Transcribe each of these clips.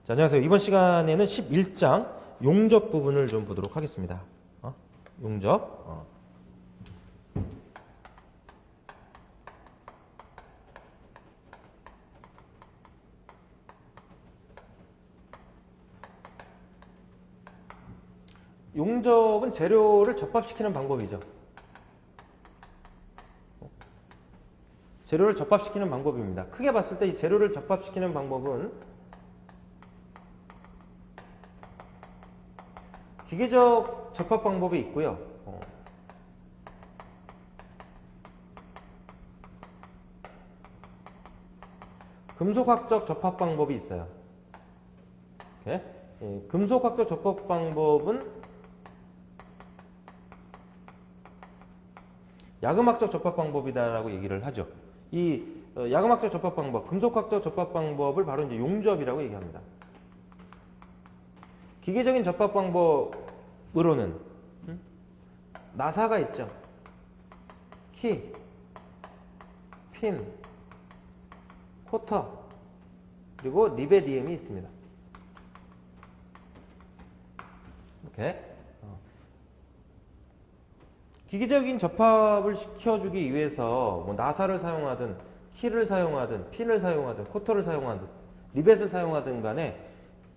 자, 안녕하세요. 이번 시간에는 11장 용접 부분을 좀 보도록 하겠습니다. 용접. 용접은 재료를 접합시키는 방법이죠. 재료를 접합시키는 방법입니다. 크게 봤을 때 이 재료를 접합시키는 방법은 기계적 접합 방법이 있고요. 금속학적 접합 방법이 있어요. 이렇게. 금속학적 접합 방법은 야금학적 접합 방법이다라고 얘기를 하죠. 이 야금학적 접합 방법, 금속학적 접합 방법을 바로 이제 용접이라고 얘기합니다. 기계적인 접합 방법으로는 나사가 있죠. 키, 핀, 코터, 그리고 리베디움이 있습니다. 이렇게 기계적인 접합을 시켜주기 위해서 뭐 나사를 사용하든 키를 사용하든 핀을 사용하든 코터를 사용하든 리벳을 사용하든 간에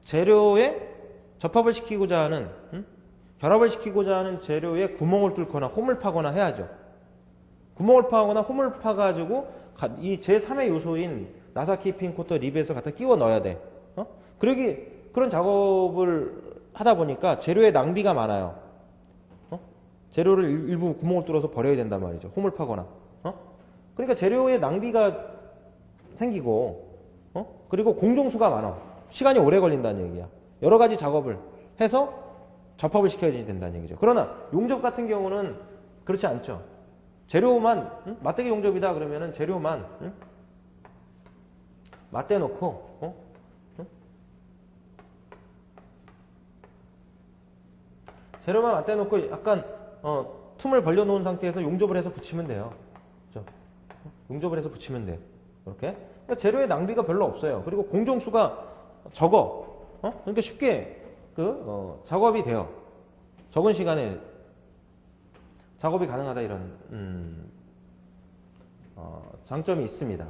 재료에 접합을 시키고자 하는 결합을 시키고자 하는 재료에 구멍을 뚫거나 홈을 파거나 해야죠. 구멍을 파거나 홈을 파가지고 이 제3의 요소인 나사, 키, 핀, 코터, 리벳을 갖다 끼워 넣어야 돼. 그런 작업을 하다 보니까 재료의 낭비가 많아요. 재료를 일부 구멍을 뚫어서 버려야 된단 말이죠. 홈을 파거나. 그러니까 재료의 낭비가 생기고, 그리고 공정수가 많아. 시간이 오래 걸린다는 얘기야. 여러 가지 작업을 해서 접합을 시켜야 된다는 얘기죠. 그러나 용접 같은 경우는 그렇지 않죠. 재료만, 맞대기 용접이다 그러면은 재료만, 맞대 놓고, 재료만 맞대 놓고 약간, 틈을 벌려 놓은 상태에서 용접을 해서 붙이면 돼요. 그렇죠? 용접을 해서 붙이면 돼. 이렇게. 그러니까 재료의 낭비가 별로 없어요. 그리고 공정수가 적어. 그러니까 쉽게 작업이 돼요. 적은 시간에 작업이 가능하다 이런 장점이 있습니다.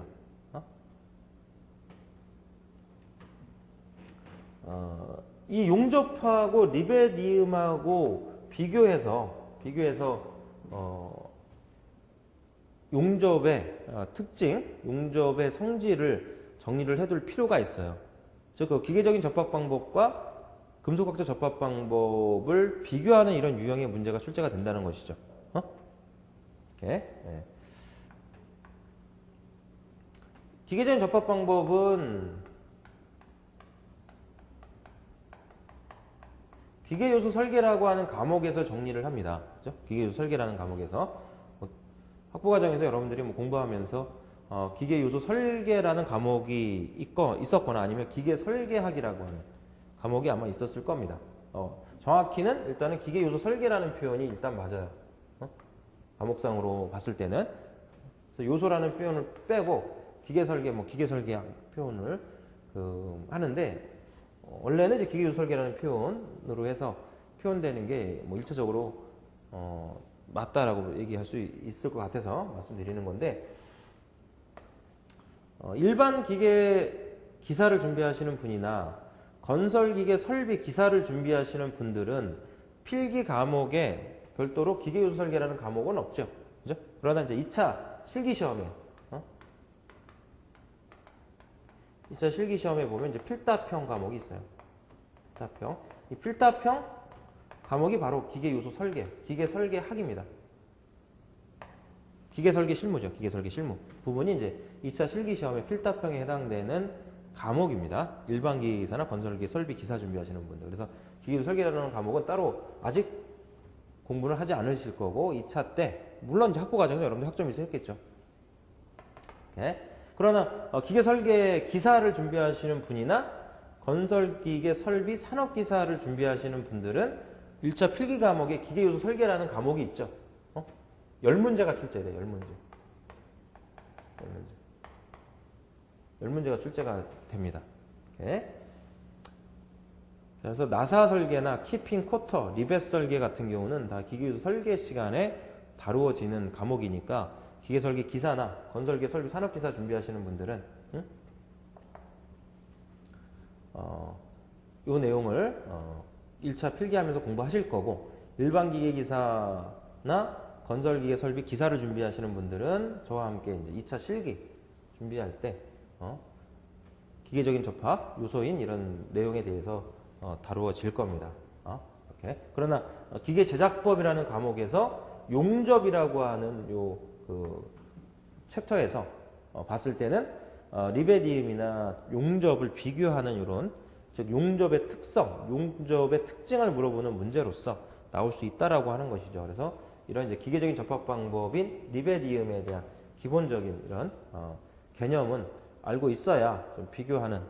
이 용접하고 리베디움하고 비교해서 용접의 특징, 용접의 성질을 정리를 해둘 필요가 있어요. 즉, 그 기계적인 접합 방법과 금속학적 접합 방법을 비교하는 이런 유형의 문제가 출제가 된다는 것이죠. 이렇게. 기계적인 접합 방법은 기계요소 설계라고 하는 과목에서 정리를 합니다. 그렇죠? 기계요소 설계라는 과목에서 학부과정에서 여러분들이 공부하면서 기계요소 설계라는 과목이 있었거나 아니면 기계 설계학이라고 하는 과목이 아마 있었을 겁니다. 정확히는 일단은 기계요소 설계라는 표현이 일단 맞아요. 과목상으로 봤을 때는. 그래서 요소라는 표현을 빼고 기계 설계, 기계 설계학 표현을 하는데, 원래는 이제 기계요소 설계라는 표현으로 해서 표현되는 게 일차적으로 맞다라고 얘기할 수 있을 것 같아서 말씀드리는 건데, 일반 기계 기사를 준비하시는 분이나 건설기계 설비 기사를 준비하시는 분들은 필기 과목에 별도로 기계요소 설계라는 과목은 없죠. 그죠? 그러나 이제 2차 실기시험에 2차 실기시험에 보면 이제 필답형 과목이 있어요. 필답형. 이 필답형 과목이 바로 기계요소 설계, 기계 설계학입니다. 기계 설계 실무죠. 기계 설계 실무. 부분이 이제 2차 실기시험의 필답형에 해당되는 과목입니다. 일반 기사나 건설기 설비 기사 준비하시는 분들. 그래서 기계요소 설계라는 과목은 따로 아직 공부를 하지 않으실 거고 2차 때 물론 이제 학부 과정에서 여러분들 학점이 있겠죠. 네. 그러나 기계 설계 기사를 준비하시는 분이나 건설기계 설비 산업기사를 준비하시는 분들은 1차 필기 과목에 기계요소 설계라는 과목이 있죠. 10문제가 출제돼요. 10문제. 10문제가 출제가 됩니다. 네. 그래서 나사 설계나 키핑 쿼터, 리벳 설계 같은 경우는 다 기계유소 설계 시간에 다루어지는 과목이니까 기계 설계 기사나 건설계 설비 산업기사 준비하시는 분들은 요 내용을 1차 필기하면서 공부하실 거고, 일반 기계 기사나 건설기계 설비 기사를 준비하시는 분들은 저와 함께 이제 2차 실기 준비할 때 기계적인 접합 요소인 이런 내용에 대해서 다루어질 겁니다. 이렇게. 그러나 기계 제작법이라는 과목에서 용접이라고 하는 요 그 챕터에서 봤을 때는 리베디움이나 용접을 비교하는 이런, 즉 용접의 특성, 용접의 특징을 물어보는 문제로서 나올 수 있다라고 하는 것이죠. 그래서 이런 이제 기계적인 접합 방법인 리베디움에 대한 기본적인 이런 개념은 알고 있어야 좀 비교하는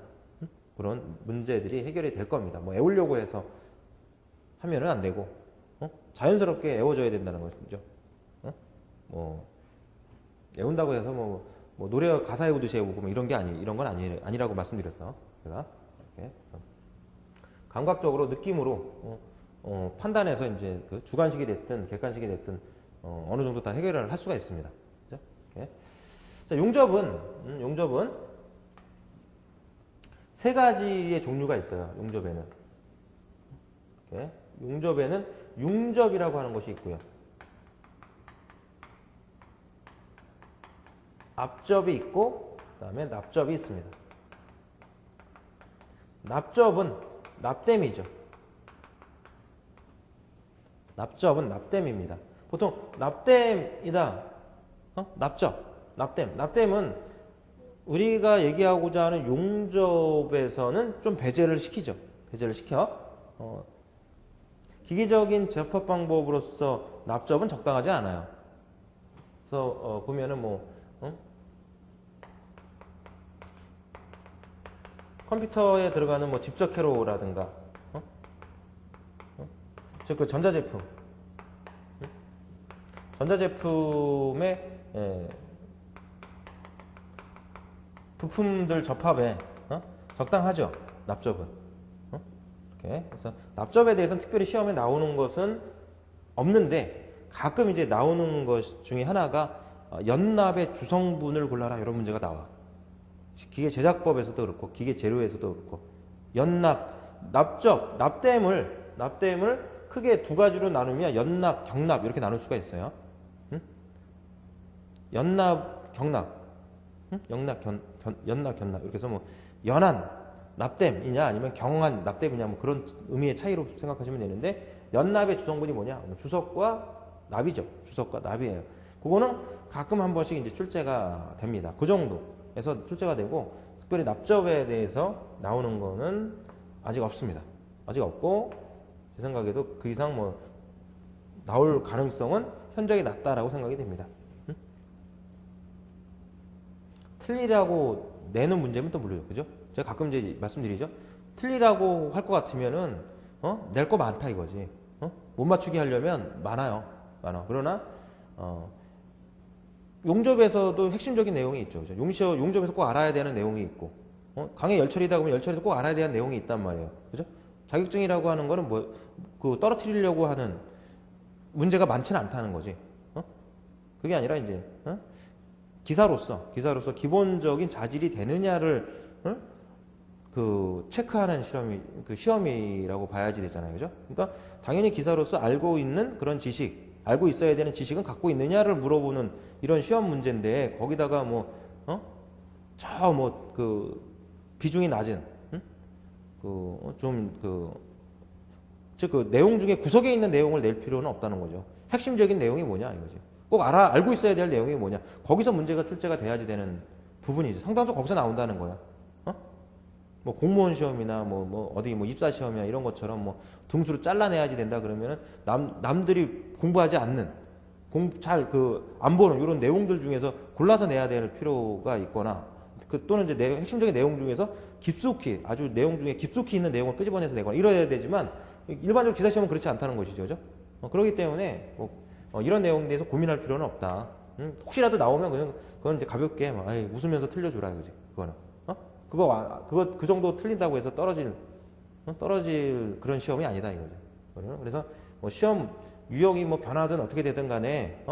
그런 문제들이 해결이 될 겁니다. 뭐 애우려고 해서 하면은 안 되고, 자연스럽게 애워져야 된다는 것이죠. 뭐 애운다고 해서 뭐 노래 가사 외우듯이 애우고 뭐 이런 건 아니라고 말씀드렸어. 제가 이렇게 감각적으로 느낌으로 판단해서 이제 그 주관식이 됐든 객관식이 됐든 어느 정도 다 해결을 할 수가 있습니다. 그죠? 이렇게. 자, 용접은 세 가지의 종류가 있어요. 용접에는 이렇게. 용접에는 융접이라고 하는 것이 있고요. 앞접이 있고 그다음에 납접이 있습니다. 납접은 납땜이죠. 납접은 납땜입니다. 보통 납땜이다. 납땜은 우리가 얘기하고자 하는 용접에서는 좀 배제를 시키죠. 배제를 시켜. 기계적인 접합 방법으로서 납접은 적당하지 않아요. 그래서 보면은 컴퓨터에 들어가는 뭐 집적 회로라든가, 즉 그 전자제품의 부품들 접합에 적당하죠. 납접은. 이렇게. 그래서 납접에 대해서는 특별히 시험에 나오는 것은 없는데, 가끔 이제 나오는 것 중에 하나가 연납의 주성분을 골라라 이런 문제가 나와. 기계 제작법에서도 그렇고 기계 재료에서도 그렇고, 납땜을 크게 두 가지로 나누면 연납, 경납 이렇게 나눌 수가 있어요. 연납, 경납, 연납, 경납 이렇게 해서 뭐 연한 납땜이냐 아니면 경한 납땜이냐 뭐 그런 의미의 차이로 생각하시면 되는데, 연납의 주성분이 뭐냐? 주석과 납이죠. 주석과 납이에요. 그거는 가끔 한 번씩 이제 출제가 됩니다. 그 정도에서 출제가 되고, 특별히 납접에 대해서 나오는 거는 아직 없습니다. 아직 없고, 제 생각에도 그 이상 뭐 나올 가능성은 현저히 낮다라고 생각이 됩니다. 틀리라고 내는 문제면 또 모르죠. 그죠? 제가 가끔 이제 말씀드리죠. 틀리라고 할 것 같으면은, 낼 거 많다 이거지. 못 맞추게 하려면 많아. 그러나, 용접에서도 핵심적인 내용이 있죠. 그죠? 용접에서 꼭 알아야 되는 내용이 있고, 강의 열처리다 그러면 열처리에서 꼭 알아야 되는 내용이 있단 말이에요. 그죠? 자격증이라고 하는 거는 떨어뜨리려고 하는 문제가 많지는 않다는 거지. 그게 아니라 이제, 기사로서 기본적인 자질이 되느냐를 체크하는 시험이라고 봐야지 되잖아요. 그죠? 그러니까 당연히 기사로서 알고 있는 그런 지식, 알고 있어야 되는 지식은 갖고 있느냐를 물어보는 이런 시험 문제인데, 거기다가 비중이 낮은, 즉 내용 중에 구석에 있는 내용을 낼 필요는 없다는 거죠. 핵심적인 내용이 뭐냐 이거지. 꼭 알고 있어야 될 내용이 뭐냐. 거기서 문제가 출제가 돼야지 되는 부분이죠. 상당수 거기서 나온다는 거야. 뭐 공무원 시험이나 어디 입사 시험이나 이런 것처럼 등수로 잘라내야지 된다 그러면은 남들이 공부하지 않는, 안 보는 이런 내용들 중에서 골라서 내야 될 필요가 있거나, 또는 이제 핵심적인 내용 중에서 아주 내용 중에 깊숙이 있는 내용을 끄집어내서 내거나 이래야 되지만, 일반적으로 기사 시험은 그렇지 않다는 것이죠. 그죠? 그렇기 때문에 이런 내용에 대해서 고민할 필요는 없다. 혹시라도 나오면 그건 이제 가볍게 웃으면서 틀려주라 이거지. 그거는. 그 정도 틀린다고 해서 떨어질 떨어질 그런 시험이 아니다 이거죠. 그래서 뭐 시험 유형이 뭐 변하든 어떻게 되든 간에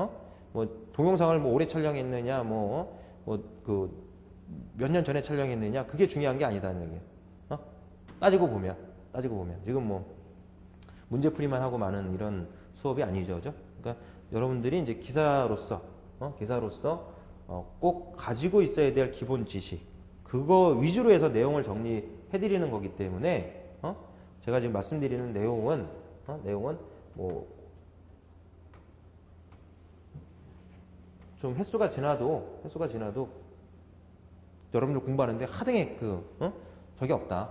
뭐 동영상을 뭐 오래 촬영했느냐 뭐 그 몇 년 전에 촬영했느냐 그게 중요한 게 아니다는 얘기예요. 따지고 보면 지금 뭐 문제풀이만 하고 많은 이런 수업이 아니죠, 그죠? 그러니까 여러분들이 이제 기사로서 꼭 가지고 있어야 될 기본 지식 그거 위주로 해서 내용을 정리해 드리는 거기 때문에 제가 지금 말씀드리는 내용은 뭐 좀 횟수가 지나도 여러분들 공부하는데 하등의 적이 없다.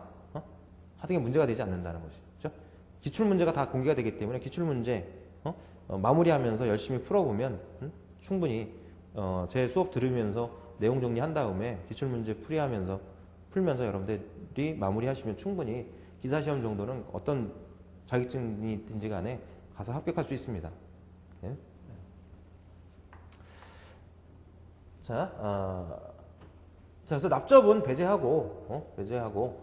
하등의 문제가 되지 않는다는 것이죠. 기출 문제가 다 공개가 되기 때문에 기출 문제 마무리하면서 열심히 풀어보면 충분히 제 수업 들으면서 내용 정리한 다음에 기출 문제 풀면서 여러분들이 마무리하시면 충분히 기사시험 정도는 어떤 자격증이든지 간에 가서 합격할 수 있습니다. 네. 자, 그래서 납접은 배제하고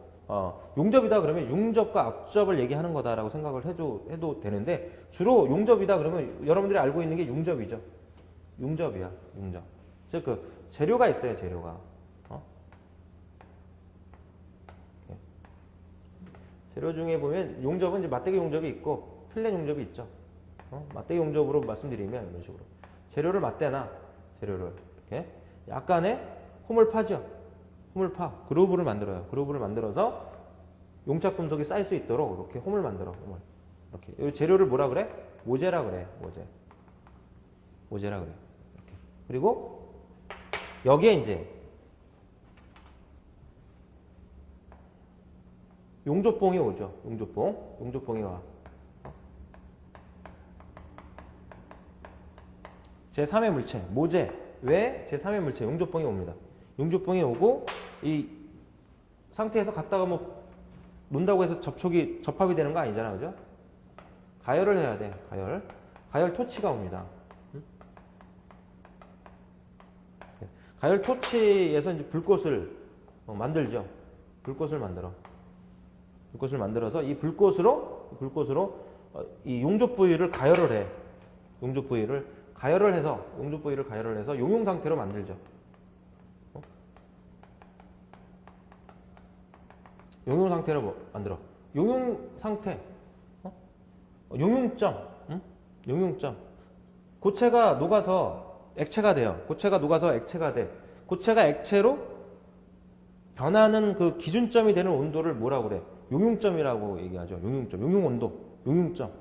용접이다 그러면 용접과 압접을 얘기하는 거다라고 생각을 해도 되는데 주로 용접이다 그러면 여러분들이 알고 있는 게 용접이죠. 용접이야, 용접. 즉 그 재료가 있어요, 재료가. 재료 중에 보면 용접은 이제 맞대기 용접이 있고 필렛 용접이 있죠. 맞대기 용접으로 말씀드리면 이런 식으로 재료를 맞대나 재료를 이렇게 약간의 호물파죠. 호물파 그루브를 만들어요. 그루브를 만들어서 용착 금속이 쌓일 수 있도록 이렇게 홈을 만들어. 이렇게 이 재료를 뭐라 그래? 모재라 그래. 모재라 그래. 이렇게. 그리고 여기에 이제 용접봉이 오죠. 용접봉이 와. 제3의 물체, 모재 외 제3의 물체 용접봉이 옵니다. 용접봉이 오고 이 상태에서 갔다가 뭐 논다고 해서 접합이 되는 거 아니잖아, 그죠? 가열을 해야 돼. 가열 토치가 옵니다. 가열 토치에서 이제 불꽃을 만들죠. 불꽃을 만들어서 이 불꽃으로 이 용접 부위를 가열을 해. 용접 부위를 가열을 해서 용융 상태로 만들죠. 용융 상태로 만들어. 용융 상태. 용융점. 용융점. 고체가 녹아서 액체가 돼요. 고체가 녹아서 액체가 돼. 고체가 액체로 변하는 그 기준점이 되는 온도를 뭐라고 그래? 용융점이라고 얘기하죠. 용융점. 용융 온도. 용융점.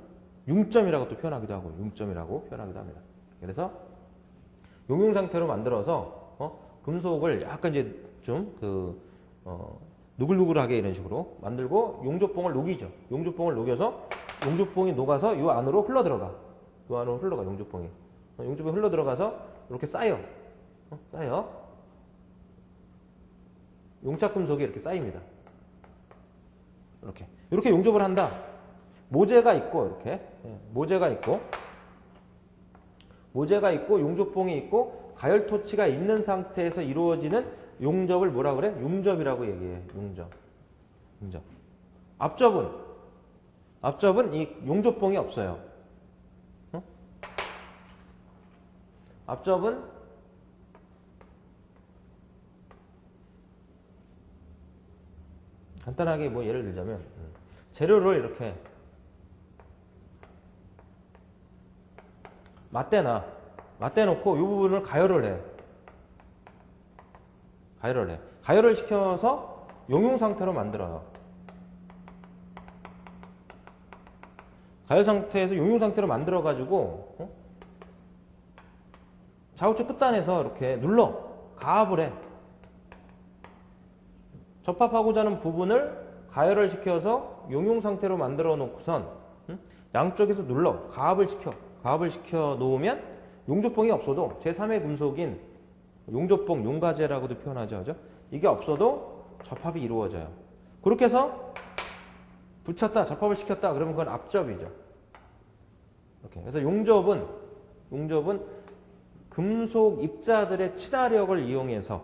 융점이라고 또 표현하기도 하고 융점이라고 표현하기도 합니다. 그래서 용융 상태로 만들어서 금속을 약간 이제 좀 누글누글하게 이런 식으로 만들고 용접봉을 녹이죠. 용접봉을 녹여서 용접봉이 녹아서 이 안으로 흘러들어가. 용접봉이. 용접봉이 흘러들어가서 이렇게 쌓여. 용착 금속이 이렇게 쌓입니다. 이렇게 용접을 한다. 모재가 있고 이렇게 모재가 있고 용접봉이 있고 가열 토치가 있는 상태에서 이루어지는 용접을 뭐라 그래? 용접이라고 얘기해. 용접. 압접은 이 용접봉이 없어요. 압접은 간단하게 뭐 예를 들자면 재료를 이렇게 맞대놓고 이 부분을 가열을 해. 가열을 시켜서 용융 상태로 만들어요. 가열 상태에서 용융 상태로 만들어가지고 좌우측 끝단에서 이렇게 가압을 해. 접합하고자 하는 부분을 가열을 시켜서 용융 상태로 만들어 놓고선 양쪽에서 가압을 시켜 놓으면 용접봉이 없어도 제3의 금속인 용접봉, 용가제라고도 표현하죠. 그죠? 이게 없어도 접합이 이루어져요. 그렇게 해서 붙였다, 접합을 시켰다 그러면 그건 압접이죠. 이렇게. 그래서 용접은 금속 입자들의 친화력을 이용해서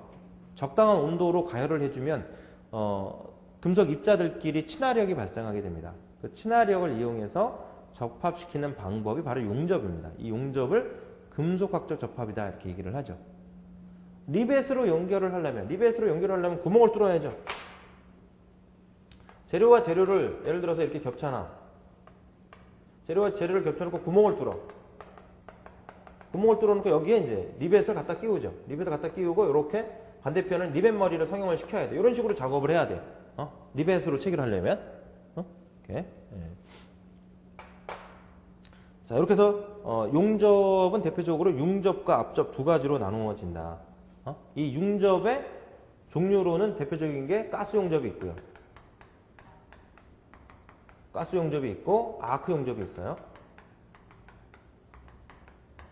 적당한 온도로 가열을 해주면 금속 입자들끼리 친화력이 발생하게 됩니다. 그 친화력을 이용해서 접합시키는 방법이 바로 용접입니다. 이 용접을 금속학적 접합이다 이렇게 얘기를 하죠. 리벳으로 연결을 하려면 구멍을 뚫어야죠. 재료와 재료를 예를 들어서 이렇게 겹쳐놔. 재료와 재료를 겹쳐놓고 구멍을 뚫어. 구멍을 뚫어놓고 여기에 이제 리벳을 갖다 끼우죠. 리벳을 갖다 끼우고 이렇게 반대편은 리벳 머리를 성형을 시켜야 돼. 이런 식으로 작업을 해야 돼. 리벳으로 체결하려면. 이렇게. 예. 자, 이렇게 해서 용접은 대표적으로 융접과 압접 두 가지로 나누어진다. 이 융접의 종류로는 대표적인 게 가스 용접이 있고요. 가스 용접이 있고 아크 용접이 있어요.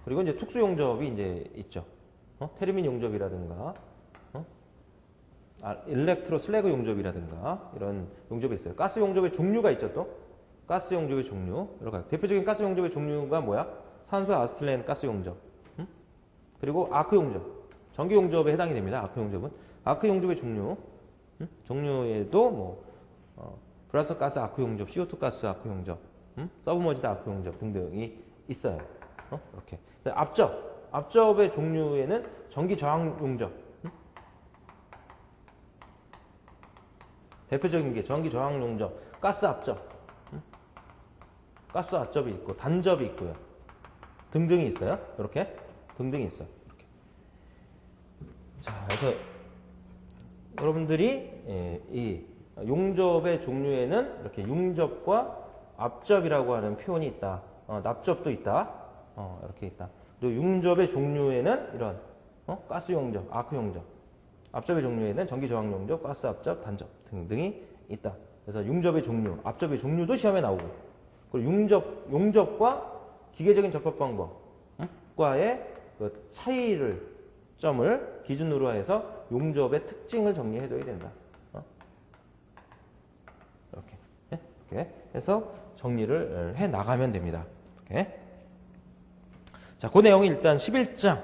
그리고 이제 특수 용접이 이제 있죠. 테르민 용접이라든가, 일렉트로 슬래그 용접이라든가 이런 용접이 있어요. 가스 용접의 종류가 있죠. 또 가스 용접의 종류 여러 가지. 대표적인 가스 용접의 종류가 뭐야? 산소 아세틸렌 가스 용접. 그리고 아크 용접, 전기 용접에 해당이 됩니다. 아크 용접은 아크 용접의 종류. 종류에도 뭐 브라스 가스 아크 용접, CO2 가스 아크 용접, 서브머지드 아크 용접 등등이 있어요. 이렇게. 압접의 종류에는 전기 저항 용접. 대표적인 게 전기 저항 용접, 가스 압접. 가스 압접이 있고 단접이 있고요. 등등이 있어요. 이렇게 등등이 있어요. 이렇게. 자, 그래서 여러분들이 이 용접의 종류에는 이렇게 융접과 압접이라고 하는 표현이 있다. 납접도 있다. 이렇게 있다. 그리고 융접의 종류에는 이런 가스 용접, 아크 용접, 압접의 종류에는 전기 저항 용접, 가스 압접, 단접 등등이 있다. 그래서 융접의 종류, 압접의 종류도 시험에 나오고, 그리고 용접과 기계적인 접합 방법과의 그 차이를 점을 기준으로 해서 용접의 특징을 정리해둬야 된다. 이렇게 해서 정리를 해 나가면 됩니다. 이렇게. 자, 그 내용이 일단 11장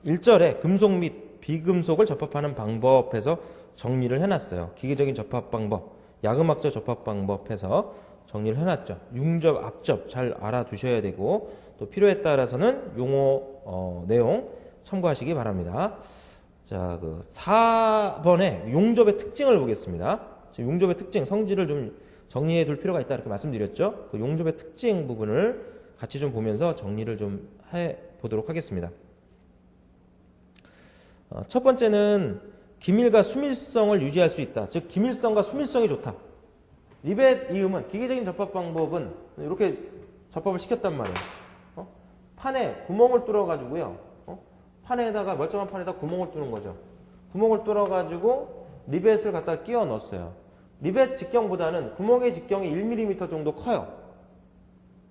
1절에 금속 및 비금속을 접합하는 방법에서 정리를 해놨어요. 기계적인 접합 방법, 야금학적 접합 방법에서 정리를 해놨죠. 융접, 압접 잘 알아두셔야 되고 또 필요에 따라서는 용어 내용 참고하시기 바랍니다. 자, 그 4번에 용접의 특징을 보겠습니다. 지금 용접의 특징, 성질을 좀 정리해 둘 필요가 있다 이렇게 말씀드렸죠. 그 용접의 특징 부분을 같이 좀 보면서 정리를 좀 해 보도록 하겠습니다. 첫 번째는 기밀과 수밀성을 유지할 수 있다. 즉 기밀성과 수밀성이 좋다. 리벳 이음은 기계적인 접합 방법은 이렇게 접합을 시켰단 말이에요. 판에 구멍을 뚫어 가지고요. 판에다가 멀쩡한 판에다 구멍을 뚫는 거죠. 구멍을 뚫어 가지고 리벳을 갖다 끼워 넣었어요. 리벳 직경보다는 구멍의 직경이 1mm 정도 커요.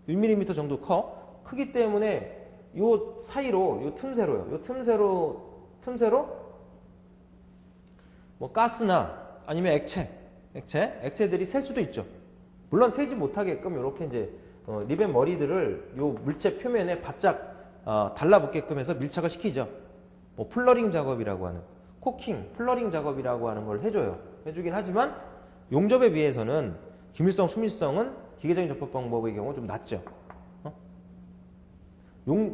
1mm 정도 커. 크기 때문에 요 사이로, 요 틈새로 뭐 가스나 아니면 액체들이 셀 수도 있죠. 물론 새지 못하게끔 이렇게 이제 리벳 머리들을 요 물체 표면에 바짝 달라붙게끔 해서 밀착을 시키죠. 뭐 플러링 작업이라고 하는 플러링 작업이라고 하는 걸 해주긴 하지만 용접에 비해서는 기밀성, 수밀성은 기계적인 접합 방법의 경우 좀 낮죠.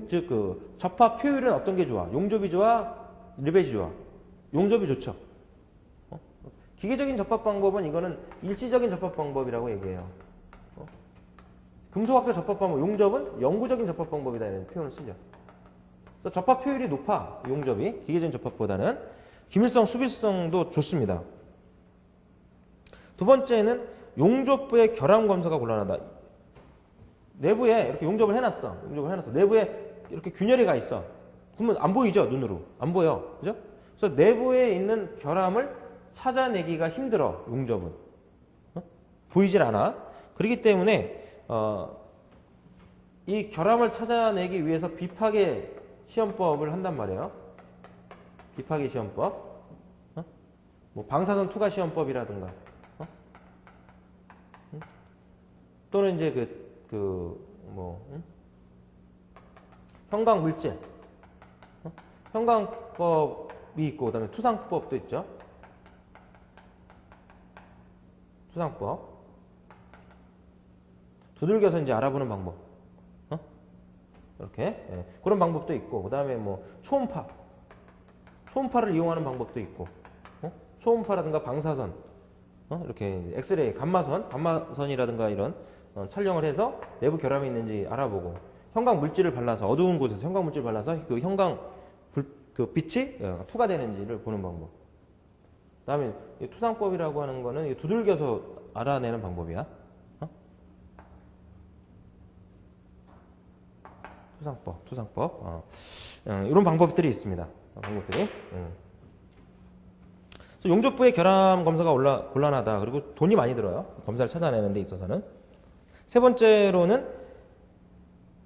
즉 그 접합 효율은 어떤 게 좋아? 용접이 좋아? 리벳이 좋아? 용접이 좋죠. 기계적인 접합 방법은 이거는 일시적인 접합 방법이라고 얘기해요. 금속학적 접합 방법, 용접은 영구적인 접합 방법이다 이런 표현을 쓰죠. 그래서 접합 효율이 높아, 용접이 기계적인 접합보다는. 기밀성, 수밀성도 좋습니다. 두 번째는 용접부의 결함 검사가 곤란하다. 내부에 이렇게 용접을 해놨어. 내부에 이렇게 균열이 가 있어. 그러면 안 보이죠? 눈으로. 안 보여. 그죠? 그래서 내부에 있는 결함을 찾아내기가 힘들어. 용접은. 보이질 않아. 그렇기 때문에 이 결함을 찾아내기 위해서 비파괴 시험법을 한단 말이에요. 비파괴 시험법. 뭐 방사선 투과 시험법이라든가. 또는 이제 형광 물질, 형광법이 있고, 그다음에 투상법도 있죠. 투상법. 두들겨서 이제 알아보는 방법. 이렇게. 예. 그런 방법도 있고, 그 다음에 뭐, 초음파. 초음파를 이용하는 방법도 있고, 초음파라든가 방사선, 이렇게 엑스레이, 감마선이라든가 이런 촬영을 해서 내부 결함이 있는지 알아보고, 형광 물질을 발라서, 어두운 곳에서 형광 물질을 발라서 그 형광 그 빛이 투과되는지를 보는 방법. 그 다음에 투상법이라고 하는 거는 두들겨서 알아내는 방법이야. 투상법. 이런 방법들이 있습니다. 방법들이. 그래서 용접부의 결함 검사가 곤란하다. 그리고 돈이 많이 들어요. 검사를 찾아내는 데 있어서는. 세 번째로는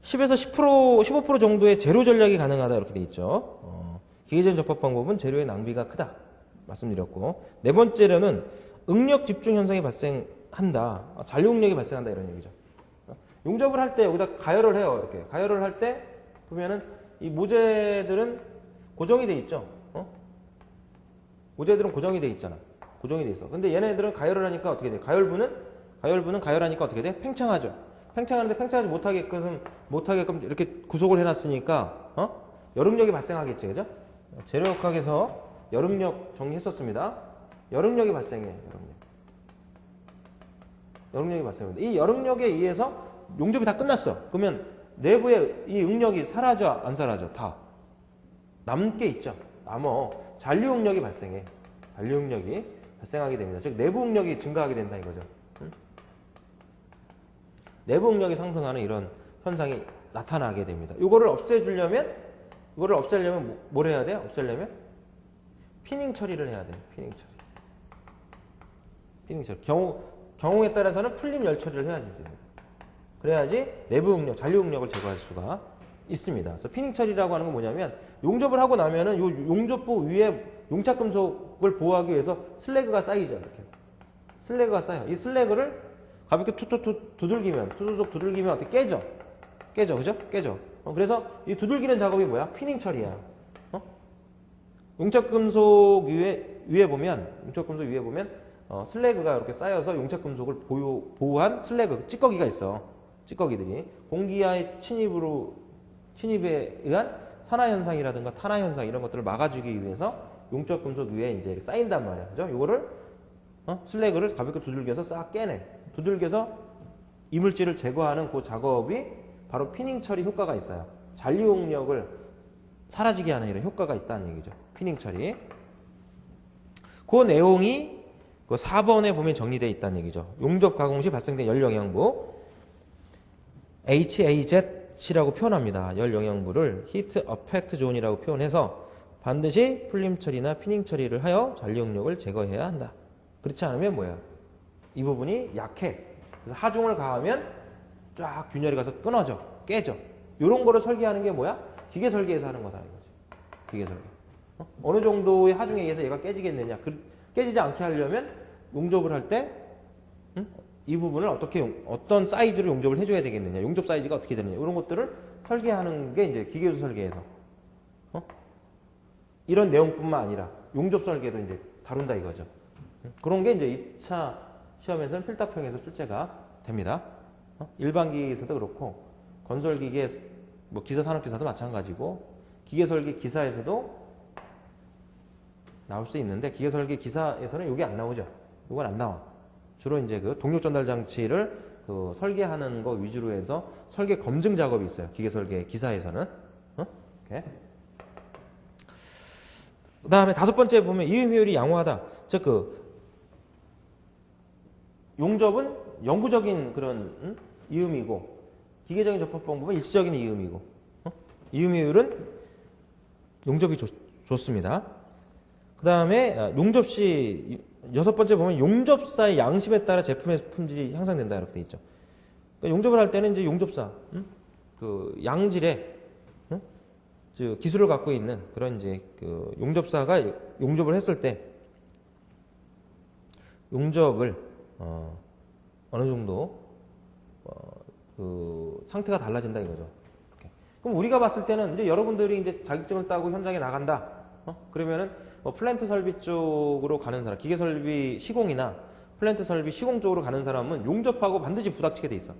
10에서 10%, 15% 정도의 재료 전략이 가능하다. 이렇게 돼 있죠. 기계적인 접합 방법은 재료의 낭비가 크다. 말씀드렸고. 네 번째로는 응력 집중 현상이 발생한다. 잔류 응력이 발생한다. 이런 얘기죠. 용접을 할 때 여기다 가열을 해요. 이렇게. 가열을 할 때 보면은 이 모재들은 고정이 돼 있죠. 모재들은 고정이 돼 있잖아. 고정이 돼 있어. 근데 얘네들은 가열을 하니까 어떻게 돼? 가열부는 가열하니까 어떻게 돼? 팽창하죠. 팽창하는데 팽창하지 못하게끔 이렇게 구속을 해놨으니까, 열응력이 발생하겠지. 그죠? 재료역학에서 열응력 정리했었습니다. 열응력이 발생해. 열응력이 발생합니다. 이 열응력에 의해서 용접이 다 끝났어. 그러면 내부에 이 응력이 사라져, 안 사라져? 다. 남게 있죠. 잔류 응력이 발생해. 잔류 응력이 발생하게 됩니다. 즉, 내부 응력이 증가하게 된다 이거죠. 내부 응력이 상승하는 이런 현상이 나타나게 됩니다. 이거를 없애려면 뭘 해야 돼요? 없애려면? 피닝 처리를 해야 돼요. 피닝 처리. 경우에 따라서는 풀림 열 처리를 해야 됩니다. 그래야지 내부 응력, 잔류 응력을 제거할 수가 있습니다. 그래서 피닝 처리라고 하는 건 뭐냐면 용접을 하고 나면은 요 용접부 위에 용착금속을 보호하기 위해서 슬래그가 쌓이죠. 이렇게. 슬래그가 쌓여. 이 슬래그를 가볍게 툭툭툭 두들기면 어떻게 깨져. 그죠? 깨져. 그래서 이 두들기는 작업이 뭐야? 피닝 처리야. 용착금속 위에 보면 슬래그가 이렇게 쌓여서 용착금속을 보호한 슬래그, 찌꺼기가 있어. 찌꺼기들이. 공기와의 침입에 의한 산화현상이라든가 탄화현상 이런 것들을 막아주기 위해서 용착금속 위에 이제 쌓인단 말이야. 그죠? 이거를, 슬래그를 가볍게 두들겨서 싹 깨내. 두들겨서 이물질을 제거하는 그 작업이 바로 피닝 처리 효과가 있어요. 잔류 응력을 사라지게 하는 이런 효과가 있다는 얘기죠. 피닝 처리. 그 내용이 그 4번에 보면 정리되어 있다는 얘기죠. 용접 가공 시 발생된 열 영향부 HAZ이라고 표현합니다. 열 영향부를 히트 어펙트 존이라고 표현해서 반드시 풀림 처리나 피닝 처리를 하여 잔류 응력을 제거해야 한다. 그렇지 않으면 뭐야? 이 부분이 약해. 그래서 하중을 가하면 쫙 균열이 가서 끊어져, 깨져. 이런 거를 설계하는 게 뭐야? 기계 설계에서 하는 거다 이거지. 기계 설계. 어느 정도의 하중에 의해서 얘가 깨지겠느냐? 깨지지 않게 하려면 용접을 할 때 이 부분을 어떤 사이즈로 용접을 해줘야 되겠느냐? 용접 사이즈가 어떻게 되느냐? 이런 것들을 설계하는 게 이제 기계수 설계에서 이런 내용뿐만 아니라 용접 설계도 이제 다룬다 이거죠. 그런 게 이제 2차 시험에서는 필답형에서 출제가 됩니다. 일반 기계에서도 그렇고 건설기계, 뭐 기사산업기사도 마찬가지고 기계설계 기사에서도 나올 수 있는데 기계설계 기사에서는 이게 안 나오죠. 이건 안 나와. 주로 이제 그 동력 전달 장치를 그 설계하는 거 위주로 해서 설계 검증 작업이 있어요. 기계설계 기사에서는. 이렇게. 그 다음에 5번째 보면 이음효율이 양호하다. 즉 용접은 영구적인 그런 이음이고 기계적인 접합 방법은 일시적인 이음이고 이음효율은 용접이 좋습니다. 그 다음에 용접 시 6번째 보면 용접사의 양심에 따라 제품의 품질이 향상된다 이렇게 돼 있죠. 그러니까 용접을 할 때는 이제 용접사 그 양질의 기술을 갖고 있는 그런 이제 그 용접사가 용접을 했을 때 용접을 어느 정도 그 상태가 달라진다 이거죠. 이렇게. 그럼 우리가 봤을 때는 이제 여러분들이 이제 자격증을 따고 현장에 나간다. 그러면은 뭐 플랜트 설비 쪽으로 가는 사람, 기계 설비 시공이나 플랜트 설비 시공 쪽으로 가는 사람은 용접하고 반드시 부닥치게 돼 있어.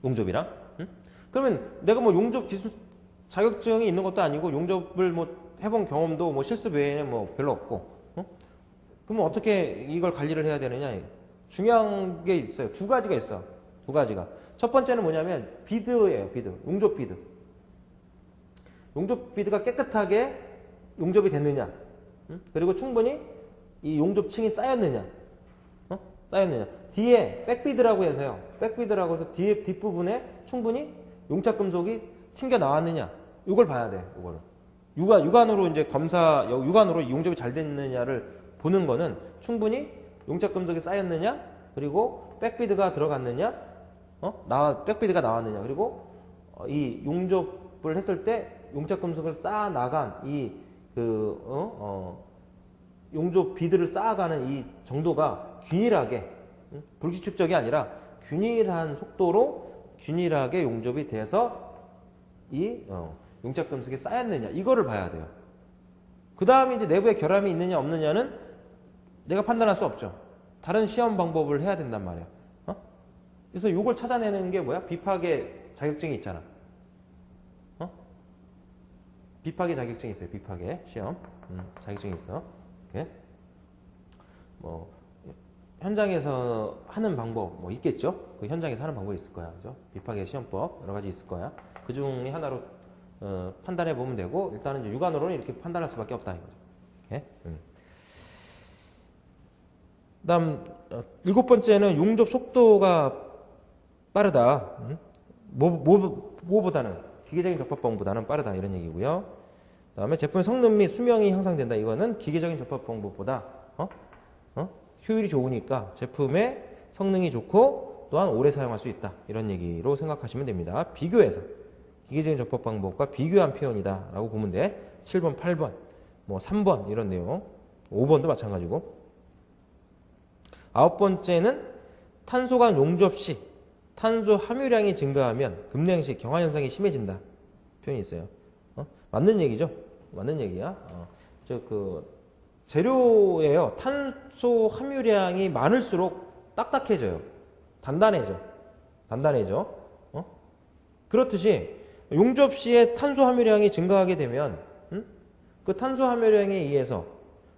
용접이랑. 응? 그러면 내가 뭐 용접 기술 자격증이 있는 것도 아니고 용접을 뭐 해본 경험도 뭐 실습 외에는 뭐 별로 없고. 응? 그러면 어떻게 이걸 관리를 해야 되느냐? 중요한 게 있어요. 두 가지가 있어. 두 가지가. 첫 번째는 뭐냐면 비드예요. 비드. 용접 비드. 용접 비드가 깨끗하게 용접이 됐느냐? 응? 그리고 충분히 이 용접층이 쌓였느냐? 쌓였느냐? 뒤에 백비드라고 해서요. 백비드라고 해서 뒤에 뒷부분에 충분히 용착 금속이 튕겨 나왔느냐? 이걸 봐야 돼. 이거를. 육안으로 이제 육안으로 용접이 잘 됐느냐를 보는 거는 충분히 용착 금속이 쌓였느냐? 그리고 백비드가 들어갔느냐? 백비드가 나왔느냐? 그리고 이 용접을 했을 때 용착 금속을 쌓아 나간 용접 비드를 쌓아가는 이 정도가 균일하게 불규칙적이 아니라 균일한 속도로 균일하게 용접이 돼서 이 용착 금속이 쌓였느냐 이거를 봐야 돼요. 그 다음에 이제 내부에 결함이 있느냐 없느냐는 내가 판단할 수 없죠. 다른 시험 방법을 해야 된단 말이야. 그래서 이걸 찾아내는 게 뭐야? 비파괴 자격증이 있잖아. 비파괴 자격증이 있어요. 비파괴 시험 자격증이 있어. 이렇게 뭐 현장에서 하는 방법 뭐 있겠죠. 그 현장에서 하는 방법이 있을 거야. 그죠? 비파괴 시험법 여러 가지 있을 거야. 그 중에 하나로 판단해 보면 되고 일단은 이제 육안으로는 이렇게 판단할 수밖에 없다 이거죠. 이렇게. 그다음 일곱 번째는 용접 속도가 빠르다. 뭐보다는 기계적인 접합 방법보다는 빠르다 이런 얘기고요. 그다음에 제품의 성능 및 수명이 향상된다. 이거는 기계적인 접합 방법보다 효율이 좋으니까 제품의 성능이 좋고 또한 오래 사용할 수 있다. 이런 얘기로 생각하시면 됩니다. 비교해서 기계적인 접합 방법과 비교한 표현이다 라고 보면 돼. 7번, 8번, 뭐 3번 이런 내용. 5번도 마찬가지고. 아홉 번째는 탄소 간 용접 시 탄소 함유량이 증가하면 급냉 시 경화 현상이 심해진다. 표현이 있어요. 맞는 얘기죠? 맞는 얘기야. 재료예요. 탄소 함유량이 많을수록 딱딱해져요. 단단해져. 그렇듯이 용접 시에 탄소 함유량이 증가하게 되면 그 탄소 함유량에 의해서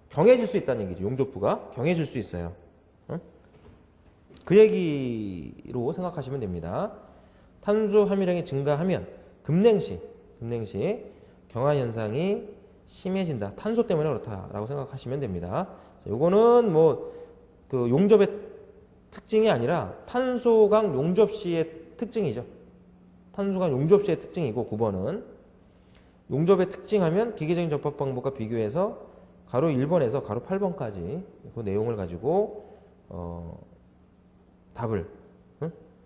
경해질 수 있다는 얘기죠. 용접부가 경해질 수 있어요. 그 얘기로 생각하시면 됩니다. 탄소 함유량이 증가하면 급냉 시 경화 현상이 심해진다. 탄소 때문에 그렇다라고 생각하시면 됩니다. 요거는 뭐 그 용접의 특징이 아니라 탄소강 용접 시의 특징이죠. 탄소강 용접 시의 특징이고 9번은 용접의 특징하면 기계적인 접합 방법과 비교해서 가로 1번에서 가로 8번까지 그 내용을 가지고 답을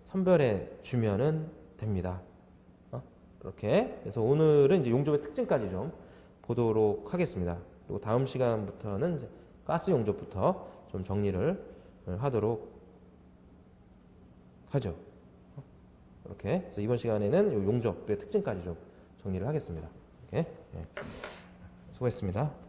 선별해 주면은 됩니다. 이렇게 해서 오늘은 이제 용접의 특징까지 좀 보도록 하겠습니다. 그리고 다음 시간부터는 이제 가스 용접부터 좀 정리를 하도록 하죠. 이렇게 그래서 이번 시간에는 용접의 특징까지 좀 정리를 하겠습니다. 이렇게 수고했습니다.